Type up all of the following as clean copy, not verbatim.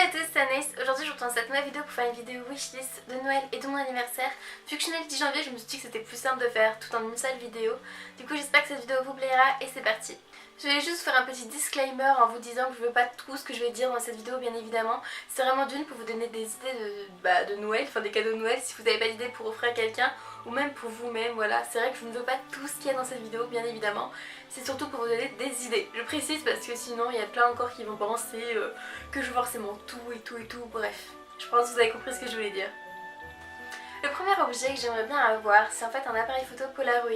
à tous, c'est Anaïs. Aujourd'hui je retourne cette nouvelle vidéo pour faire une vidéo wishlist de Noël et de mon anniversaire. Vu que je suis née le 10 janvier, je me suis dit que c'était plus simple de faire tout en une seule vidéo. Du coup j'espère que cette vidéo vous plaira et c'est parti. Je vais juste faire un petit disclaimer en vous disant que je veux pas tout ce que je vais dire dans cette vidéo bien évidemment. C'est vraiment d'une pour vous donner des idées de Noël, enfin des cadeaux de Noël si vous n'avez pas d'idée pour offrir à quelqu'un ou même pour vous-même, voilà. C'est vrai que je ne veux pas tout ce qu'il y a dans cette vidéo bien évidemment. C'est surtout pour vous donner des idées. Je précise parce que sinon il y a plein encore qui vont penser que je veux forcément tout et tout et tout, bref. Je pense que vous avez compris ce que je voulais dire. Le premier objet que j'aimerais bien avoir, c'est en fait un appareil photo Polaroid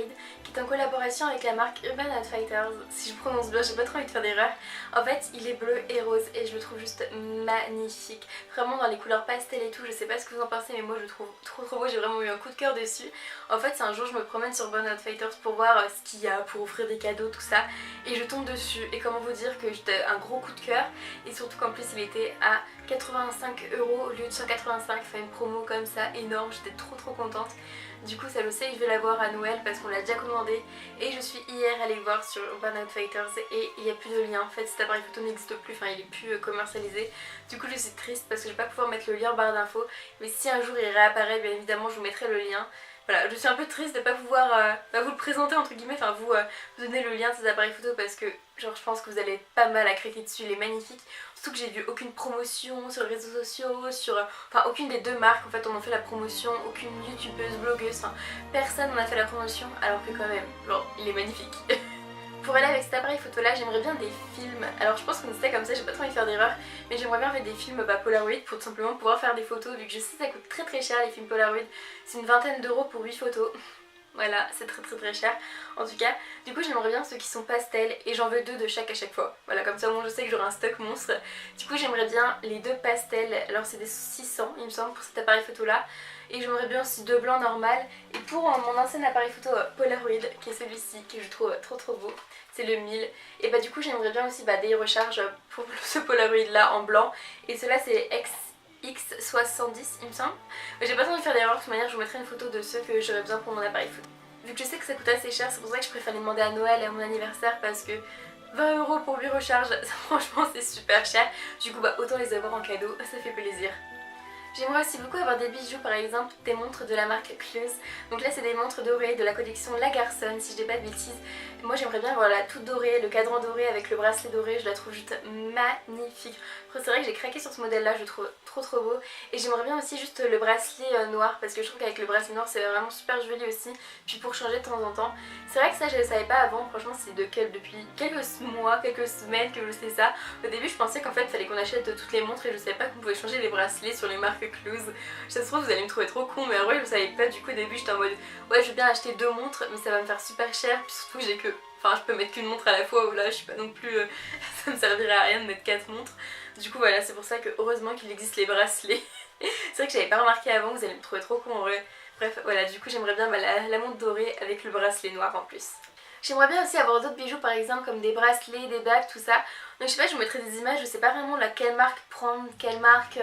qui est en collaboration avec la marque Urban Outfitters. Si je prononce bien, j'ai pas trop envie de faire d'erreur. En fait, il est bleu et rose et je le trouve juste magnifique. Vraiment dans les couleurs pastel et tout, je sais pas ce que vous en pensez mais moi je le trouve trop beau, j'ai vraiment eu un coup de cœur dessus. En fait, c'est un jour je me promène sur Urban Outfitters pour voir ce qu'il y a, pour offrir des cadeaux, tout ça. Et je tombe dessus et comment vous dire que j'étais un gros coup de cœur. Et surtout qu'en plus il était à 85 € au lieu de 185, enfin une promo comme ça énorme, j'étais trop contente. Du coup ça je sais que je vais l'avoir à Noël parce qu'on l'a déjà commandé et je suis hier allée voir sur Urban Outfitters et il n'y a plus de lien. En fait cet appareil photo n'existe plus, enfin il est plus commercialisé. Du coup je suis triste parce que je vais pas pouvoir mettre le lien en barre d'infos, mais si un jour il réapparaît bien évidemment je vous mettrai le lien. Voilà, je suis un peu triste de ne pas pouvoir vous le présenter entre guillemets, enfin vous donner le lien de ces appareils photo parce que genre je pense que vous allez être pas mal à craquer dessus, il est magnifique. Surtout que j'ai vu aucune promotion sur les réseaux sociaux, enfin aucune des deux marques en fait on en fait la promotion, aucune youtubeuse, blogueuse, enfin personne n'en a fait la promotion alors que quand même, genre il est magnifique. Pour aller avec cet appareil photo là j'aimerais bien des films, alors je pense qu'on était comme ça, j'ai pas trop envie de faire d'erreur, mais j'aimerais bien faire des films Polaroid pour tout simplement pouvoir faire des photos vu que je sais que ça coûte très cher les films Polaroid, c'est une vingtaine d'euros pour 8 photos. Voilà, c'est très cher en tout cas. Du coup j'aimerais bien ceux qui sont pastels et j'en veux deux de chaque à chaque fois. Voilà, comme ça moi je sais que j'aurai un stock monstre. Du coup j'aimerais bien les deux pastels, alors c'est des 600 il me semble pour cet appareil photo là. Et j'aimerais bien aussi deux blancs normal. Et pour mon ancien appareil photo Polaroid qui est celui-ci que je trouve trop beau, c'est le 1000. Et bah du coup j'aimerais bien aussi des recharges pour ce Polaroid là en blanc. Et ceux-là c'est les X70 il me semble. J'ai pas trop envie de faire d'erreur, de toute manière je vous mettrai une photo de ceux que j'aurais besoin pour mon appareil photo. Vu que je sais que ça coûte assez cher, c'est pour ça que je préfère les demander à Noël et à mon anniversaire parce que 20 € pour 8 recharges, ça, franchement c'est super cher. Du coup autant les avoir en cadeau, ça fait plaisir. J'aimerais aussi beaucoup avoir des bijoux, par exemple des montres de la marque Close. Donc là c'est des montres dorées de la collection La Garçonne si je dis pas de bêtises. Moi j'aimerais bien avoir la toute dorée, le cadran doré avec le bracelet doré, je la trouve juste magnifique. Après c'est vrai que j'ai craqué sur ce modèle là, je le trouve trop beau. Et j'aimerais bien aussi juste le bracelet noir parce que je trouve qu'avec le bracelet noir c'est vraiment super joli aussi. Puis pour changer de temps en temps. C'est vrai que ça je ne savais pas avant, franchement c'est depuis quelques mois, quelques semaines que je sais ça. Au début je pensais qu'en fait il fallait qu'on achète toutes les montres et je savais pas qu'on pouvait changer les bracelets sur les marques Close. Ça se trouve vous allez me trouver trop con mais en vrai je savais pas, du coup au début j'étais en mode ouais je veux bien acheter deux montres mais ça va me faire super cher, puis surtout j'ai que... Enfin je peux mettre qu'une montre à la fois, ou là je suis pas non plus... ça me servirait à rien de mettre 4 montres. Du coup voilà c'est pour ça que heureusement qu'il existe les bracelets. C'est vrai que j'avais pas remarqué avant, vous allez me trouver trop con en vrai. Bref voilà du coup j'aimerais bien la montre dorée avec le bracelet noir en plus. J'aimerais bien aussi avoir d'autres bijoux par exemple comme des bracelets, des bagues, tout ça. Donc je sais pas, je vous mettrai des images, je sais pas vraiment laquelle marque prendre, quelle marque...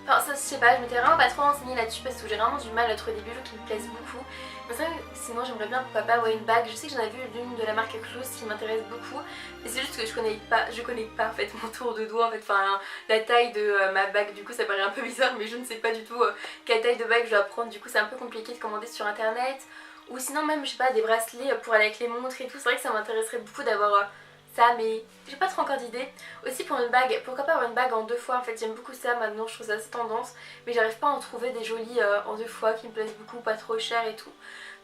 Enfin ça je sais pas, je m'étais vraiment pas trop renseignée là-dessus parce que j'ai vraiment du mal à trouver des bijoux qui me plaisent beaucoup. Mais c'est vrai que sinon j'aimerais bien pourquoi pas une bague, je sais que j'en ai vu l'une de la marque Close qui m'intéresse beaucoup. Mais c'est juste que je connais pas en fait mon tour de doigt en fait, enfin la taille de ma bague, du coup ça paraît un peu bizarre mais je ne sais pas du tout quelle taille de bague je dois prendre, du coup c'est un peu compliqué de commander sur internet. Ou sinon même je sais pas des bracelets pour aller avec les montres et tout, c'est vrai que ça m'intéresserait beaucoup d'avoir... ça mais j'ai pas trop encore d'idées. Aussi pour une bague, pourquoi pas avoir une bague en deux fois, en fait j'aime beaucoup ça maintenant, je trouve ça assez tendance. Mais j'arrive pas à en trouver des jolies en deux fois qui me plaisent beaucoup, pas trop cher et tout.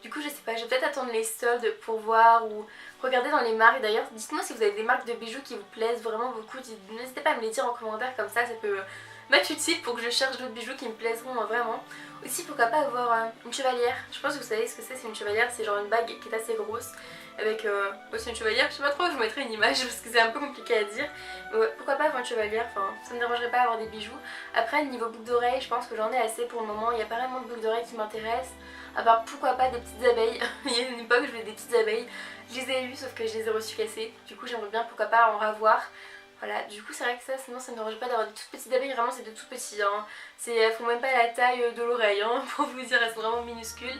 Du coup je sais pas, je vais peut-être attendre les soldes pour voir ou regarder dans les marques. D'ailleurs dites-moi si vous avez des marques de bijoux qui vous plaisent vraiment beaucoup, n'hésitez pas à me les dire en commentaire, comme ça peut m'être utile pour que je cherche d'autres bijoux qui me plaiseront vraiment. Aussi pourquoi pas avoir une chevalière, je pense que vous savez ce que c'est une chevalière, c'est genre une bague qui est assez grosse avec aussi une chevalière, je sais pas trop, je vous mettrai une image parce que c'est un peu compliqué à dire. Mais ouais, pourquoi pas avoir une chevalière, enfin ça me dérangerait pas d'avoir des bijoux. Après niveau boucles d'oreilles, je pense que j'en ai assez pour le moment, il n'y a pas vraiment de boucles d'oreilles qui m'intéressent. À part pourquoi pas des petites abeilles, il y a une époque je voulais des petites abeilles, je les ai eues sauf que je les ai reçues cassées. Du coup j'aimerais bien pourquoi pas en ravoir. Voilà, du coup c'est vrai que ça, sinon ça me dérange pas d'avoir des toutes petites abeilles, vraiment c'est de tout petits hein. Elles font même pas la taille de l'oreille hein, pour vous dire, elles sont vraiment minuscules.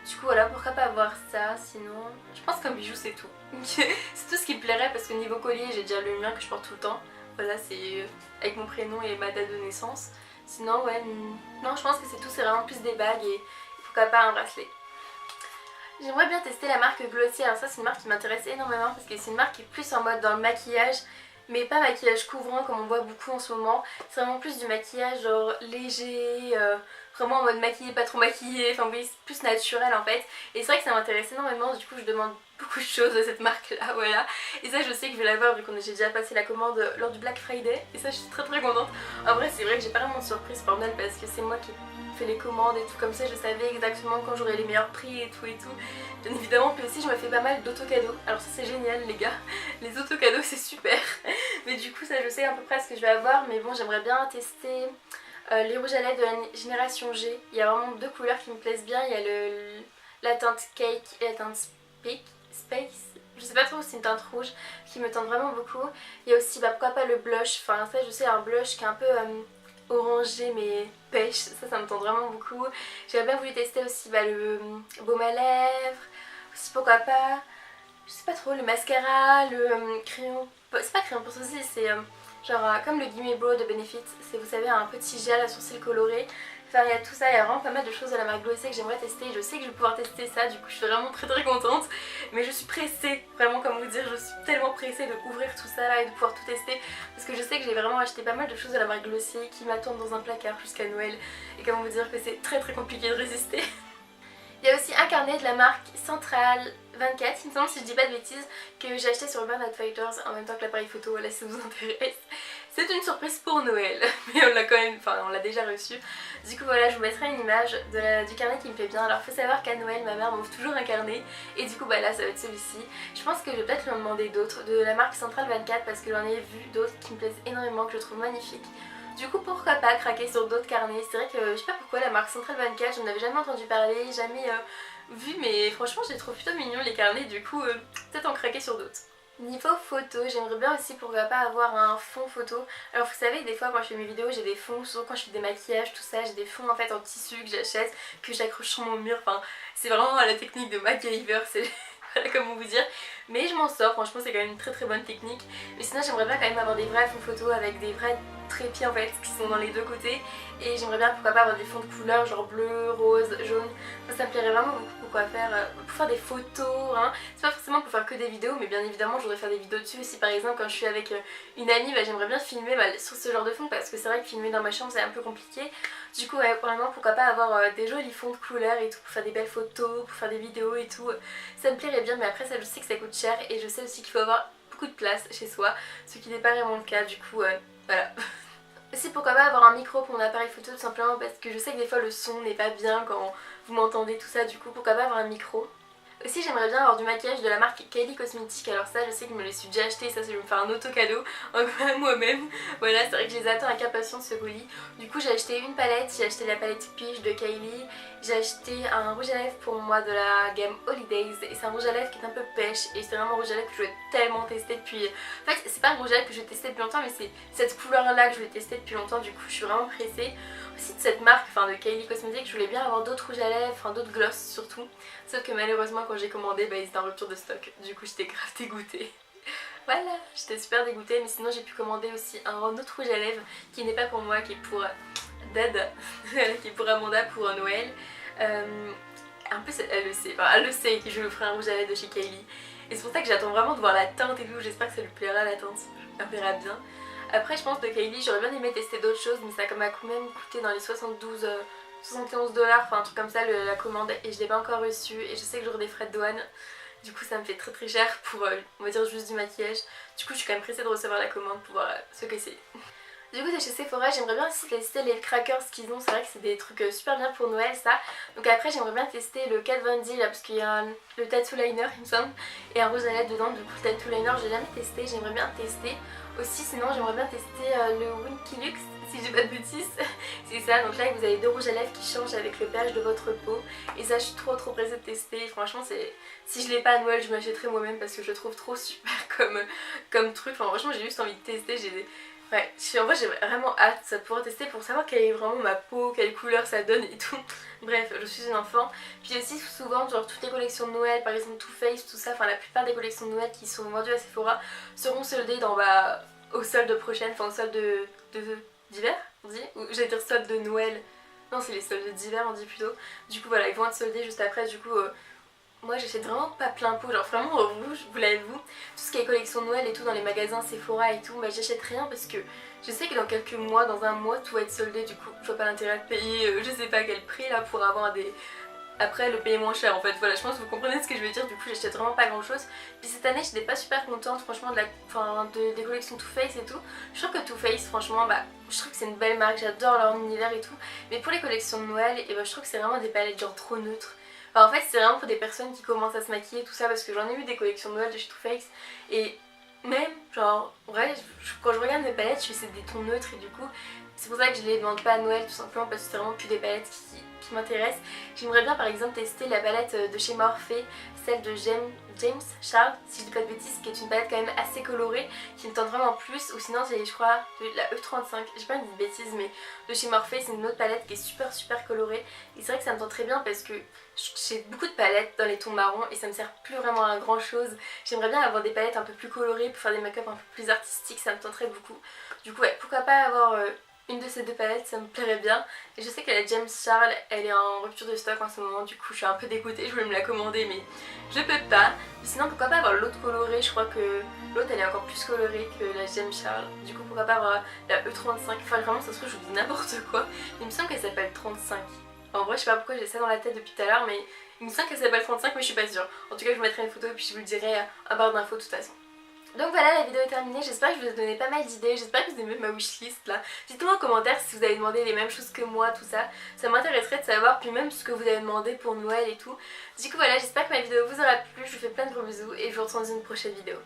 Du coup voilà, pourquoi pas avoir ça, sinon je pense qu'un bijou c'est tout. C'est tout ce qui me plairait parce que niveau collier j'ai déjà le mien que je porte tout le temps. voilà, c'est avec mon prénom et ma date de naissance. Sinon ouais, non je pense que c'est tout, c'est vraiment plus des bagues et pourquoi pas un bracelet. J'aimerais bien tester la marque Glossier, alors ça c'est une marque qui m'intéresse énormément parce que c'est une marque qui est plus en mode dans le maquillage, mais pas maquillage couvrant comme on voit beaucoup en ce moment. C'est vraiment plus du maquillage genre léger, vraiment en mode maquillé, pas trop maquillé, enfin oui, plus naturel en fait. Et c'est vrai que ça m'intéresse énormément, du coup je demande beaucoup de choses de cette marque là, voilà. Et ça je sais que je vais l'avoir vu que j'ai déjà passé la commande lors du Black Friday, et ça je suis très contente. En vrai c'est vrai que j'ai pas vraiment de surprise pour Noël parce que c'est moi qui fait les commandes et tout, comme ça je savais exactement quand j'aurais les meilleurs prix et tout. Bien évidemment, puis aussi je me fais pas mal d'auto-cadeaux, alors ça c'est génial les gars, les auto-cadeaux c'est super. Mais du coup ça je sais à peu près ce que je vais avoir, mais bon j'aimerais bien tester les rouges à lèvres de la génération G. Il y a vraiment deux couleurs qui me plaisent bien, il y a la teinte Cake et la teinte Space. Je sais pas trop si c'est une teinte rouge qui me tente vraiment beaucoup. Il y a aussi pourquoi pas le blush, enfin ça je sais un blush qui est un peu orangé mais pêche, ça me tente vraiment beaucoup. J'avais bien voulu tester aussi le baume à lèvres, aussi pourquoi pas, je sais pas trop, le mascara, le crayon, c'est pas crayon pour sourcils, c'est genre comme le Gimme Brow de Benefit, c'est vous savez un petit gel à sourcils coloré. Enfin il y a tout ça, il y a vraiment pas mal de choses de la marque Glossier que j'aimerais tester, je sais que je vais pouvoir tester ça, du coup je suis vraiment très contente. Mais je suis pressée, vraiment comme vous dire, je suis tellement pressée de ouvrir tout ça là et de pouvoir tout tester. Parce que je sais que j'ai vraiment acheté pas mal de choses de la marque Glossier qui m'attendent dans un placard jusqu'à Noël. Et comment vous dire que c'est très compliqué de résister. Il y a aussi un carnet de la marque Central 24, il me semble si je dis pas de bêtises, que j'ai acheté sur Urban Outfitters en même temps que l'appareil photo, voilà si ça vous intéresse. C'est une surprise pour Noël, mais on l'a quand même, enfin on l'a déjà reçu. Du coup voilà, je vous mettrai une image du carnet qui me plaît bien. Alors faut savoir qu'à Noël ma mère m'offre toujours un carnet et du coup là ça va être celui-ci. Je pense que je vais peut-être lui en demander d'autres de la marque Central 24 parce que j'en ai vu d'autres qui me plaisent énormément, que je trouve magnifiques. Du coup pourquoi pas craquer sur d'autres carnets. C'est vrai que je sais pas pourquoi la marque Central 24, j'en avais jamais entendu parler, jamais vu, mais franchement je les trouve plutôt mignons les carnets, du coup peut-être en craquer sur d'autres. Niveau photo, j'aimerais bien aussi pourquoi pas avoir un fond photo. Alors vous savez, des fois quand je fais mes vidéos j'ai des fonds, souvent quand je fais des maquillages tout ça, j'ai des fonds en fait en tissu que j'achète, que j'accroche sur mon mur, enfin c'est vraiment la technique de MacGyver, c'est voilà comment vous dire. Mais je m'en sors, franchement c'est quand même une très bonne technique. Mais sinon j'aimerais bien quand même avoir des vrais fonds photos avec des vrais trépieds en fait qui sont dans les deux côtés. Et j'aimerais bien pourquoi pas avoir des fonds de couleurs genre bleu, rose, jaune. Ça me plairait vraiment beaucoup pour faire des photos, hein. C'est pas forcément pour faire que des vidéos, mais bien évidemment je voudrais faire des vidéos dessus aussi. Par exemple quand je suis avec une amie, j'aimerais bien filmer sur ce genre de fond parce que c'est vrai que filmer dans ma chambre c'est un peu compliqué. Du coup vraiment pourquoi pas avoir des jolis fonds de couleurs et tout pour faire des belles photos, pour faire des vidéos et tout. Ça me plairait bien, mais après ça je sais que ça coûte cher et je sais aussi qu'il faut avoir beaucoup de place chez soi, ce qui n'est pas vraiment le cas, du coup voilà. Aussi pourquoi pas avoir un micro pour mon appareil photo tout simplement parce que je sais que des fois le son n'est pas bien quand vous m'entendez tout ça, du coup pourquoi pas avoir un micro. Aussi j'aimerais bien avoir du maquillage de la marque Kylie Cosmetics, alors ça je sais que je me le suis déjà acheté, ça je vais me faire un auto-cadeau à moi-même. Voilà, c'est vrai que je les attends avec impatience ce colis. Du coup j'ai acheté une palette, j'ai acheté la palette Peach de Kylie, j'ai acheté un rouge à lèvres pour moi de la gamme Holidays et c'est un rouge à lèvres qui est un peu pêche et c'est vraiment un rouge à lèvres que je voulais tellement tester depuis... En fait c'est pas un rouge à lèvres que je vais tester depuis longtemps mais c'est cette couleur là que je voulais tester depuis longtemps, du coup je suis vraiment pressée. Aussi de cette marque, enfin de Kylie Cosmetics, je voulais bien avoir d'autres rouges à lèvres, enfin d'autres gloss surtout. Sauf que malheureusement quand j'ai commandé, ils étaient en rupture de stock. Du coup j'étais grave dégoûtée. Voilà, j'étais super dégoûtée, mais sinon j'ai pu commander aussi un autre rouge à lèvres qui n'est pas pour moi, qui est pour Dad, qui est pour Amanda pour Noël. En plus elle le sait, elle le sait que je lui ferai un rouge à lèvres de chez Kylie. Et c'est pour ça que j'attends vraiment de voir la teinte et tout, j'espère que ça lui plaira la teinte, on verra bien. Après je pense de Kylie j'aurais bien aimé tester d'autres choses mais ça m'a quand même coûté dans les 71 $, enfin un truc comme ça la commande et je l'ai pas encore reçue et je sais que j'aurai des frais de douane. Du coup ça me fait très cher pour on va dire juste du maquillage. Du coup je suis quand même pressée de recevoir la commande pour voir ce que c'est. Du coup de chez Sephora j'aimerais bien aussi tester les crackers qu'ils ont, c'est vrai que c'est des trucs super bien pour Noël ça. Donc après j'aimerais bien tester le Kat Von D là parce qu'il y a le tattoo liner il me semble et un rouge à lèvres dedans. Du coup le tattoo liner j'ai jamais testé, j'aimerais bien tester. Aussi sinon j'aimerais bien tester le Winky Lux si j'ai pas de bêtises. C'est ça, donc là vous avez deux rouges à lèvres qui changent avec le pH de votre peau. Et ça je suis trop pressée de tester. Franchement si je l'ai pas à Noël je m'achèterai moi-même parce que je le trouve trop super comme truc. Enfin franchement j'ai juste envie de tester. Ouais, en vrai j'ai vraiment hâte de pouvoir tester pour savoir quelle est vraiment ma peau, quelle couleur ça donne et tout. Bref, je suis une enfant. Puis aussi souvent genre toutes les collections de Noël, par exemple Too Faced, tout ça, enfin la plupart des collections de Noël qui sont vendues à Sephora seront soldées aux soldes prochaines, enfin aux soldes d'hiver, on dit, ou j'allais dire soldes de Noël, non c'est les soldes d'hiver on dit plutôt, du coup voilà ils vont être soldés juste après, du coup moi j'achète vraiment pas plein pot, genre vraiment vous l'avez-vous, tout ce qui est collection de Noël et tout dans les magasins Sephora et tout, bah j'achète rien parce que je sais que dans quelques mois, dans un mois tout va être soldé, du coup je vois pas l'intérêt de payer je sais pas quel prix là pour avoir des... Après le payer moins cher en fait, voilà je pense que vous comprenez ce que je veux dire, du coup j'achète vraiment pas grand chose. Puis cette année j'étais pas super contente franchement des collections Too Faced et tout. Je trouve que Too Faced franchement bah je trouve que c'est une belle marque, j'adore leur univers et tout. Mais pour les collections de Noël et bah, je trouve que c'est vraiment des palettes genre trop neutres. Enfin, en fait c'est vraiment pour des personnes qui commencent à se maquiller tout ça, parce que j'en ai eu des collections de Noël de chez Too Faced et même genre ouais quand je regarde mes palettes je fais c'est des tons neutres et du coup c'est pour ça que je les demande pas à Noël tout simplement, parce que c'est vraiment plus des palettes qui m'intéressent. J'aimerais bien par exemple tester la palette de chez Morphe, celle de James Charles, si je dis pas de bêtises, qui est une palette quand même assez colorée, qui me tente vraiment plus, ou sinon c'est je crois la E35, j'ai pas dit de bêtises mais de chez Morphe c'est une autre palette qui est super colorée et c'est vrai que ça me tente très bien parce que j'ai beaucoup de palettes dans les tons marrons et ça me sert plus vraiment à grand chose. J'aimerais bien avoir des palettes un peu plus colorées pour faire des make-up un peu plus artistiques, ça me tenterait beaucoup. Du coup ouais, pourquoi pas avoir une de ces deux palettes, ça me plairait bien. Et je sais que la James Charles elle est en rupture de stock en ce moment, du coup je suis un peu dégoûtée, je voulais me la commander mais je peux pas. Mais sinon pourquoi pas avoir l'autre colorée, je crois que l'autre elle est encore plus colorée que la James Charles. Du coup pourquoi pas avoir la E35, enfin vraiment ça se trouve je vous dis n'importe quoi. Il me semble qu'elle s'appelle 35. En vrai je sais pas pourquoi j'ai ça dans la tête depuis tout à l'heure mais il me semble qu'elle s'appelle 35 mais je suis pas sûre. En tout cas je vous mettrai une photo et puis je vous le dirai à barre d'infos de toute façon. Donc voilà, la vidéo est terminée, j'espère que je vous ai donné pas mal d'idées, j'espère que vous aimez ma wishlist là. Dites-moi en commentaire si vous avez demandé les mêmes choses que moi, tout ça. Ça m'intéresserait de savoir, puis même ce que vous avez demandé pour Noël et tout. Du coup voilà, j'espère que ma vidéo vous aura plu, je vous fais plein de gros bisous et je vous retrouve dans une prochaine vidéo.